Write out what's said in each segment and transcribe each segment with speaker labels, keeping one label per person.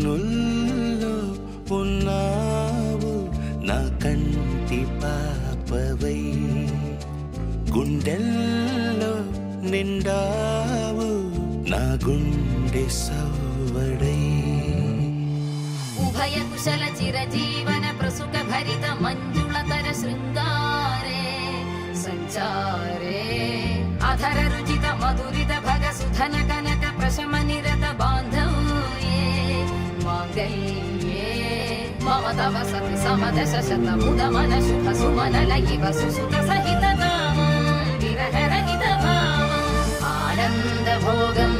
Speaker 1: కన్నుల్లో ఉన్నావు నా కంటి పాపవై, గుండెల్లో నిండావు నా గుండె సవ్వడై.
Speaker 2: ఉభయ కుశల చిరజీవన ప్రసుక భరిత మంజుళతర శృంగారే సంచారే, అధర రుచిత మధురిత భగ సుధన కనక ప్రశమ నిరత బాంధవ్యే మాంగళ్యే మమ తవ సతి సమదశ శత ముద మన శుభ సుమన లయివ సుసుత సహిత విరహ రహిత భావం ఆనంద భోగం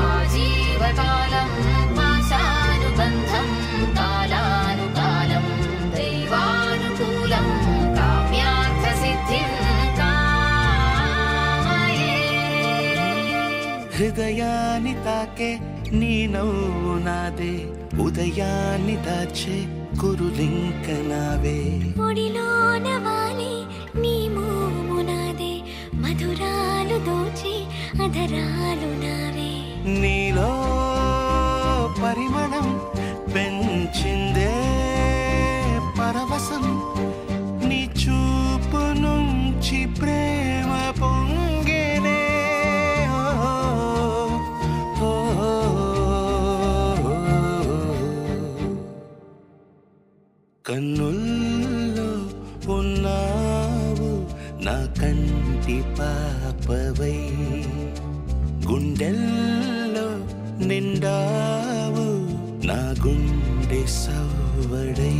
Speaker 2: ఆజీవకాలం పాశానుబంధం కాలానుకాలం దైవానుకూలం కామ్యార్థ సిద్ధిం కామయే.
Speaker 1: హృదయాన్ని తాకే నీ నవ్వు నాదే, ఉదయాన్ని దాచే కురులింక నావే.
Speaker 3: ఒడిలోన వాలి నీ మోము నాదే, మధురాలు దోచి అధరాలు నావే.
Speaker 1: నీలో పరిమళం పెంచిందే పరవశం, నీ చూపు నుంచి ప్రేమ పొంగేనే. కన్నుల్లో ఉన్నావు నా కంటి పాపవై, గుండెల్లో నిండావు నా గుండె సవ్వడై.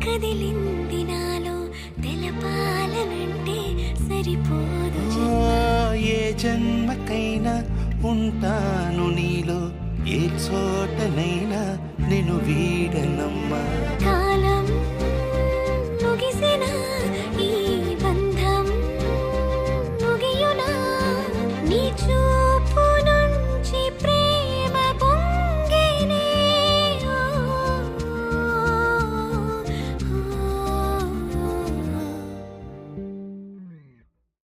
Speaker 3: కదిలింది నాలో తెలపాలనంటే సరిపోదు.
Speaker 1: ఏ జన్మకైనా ఉంటాను నీలో, ఏ చోటనైనా నేను వీడనమ్మా.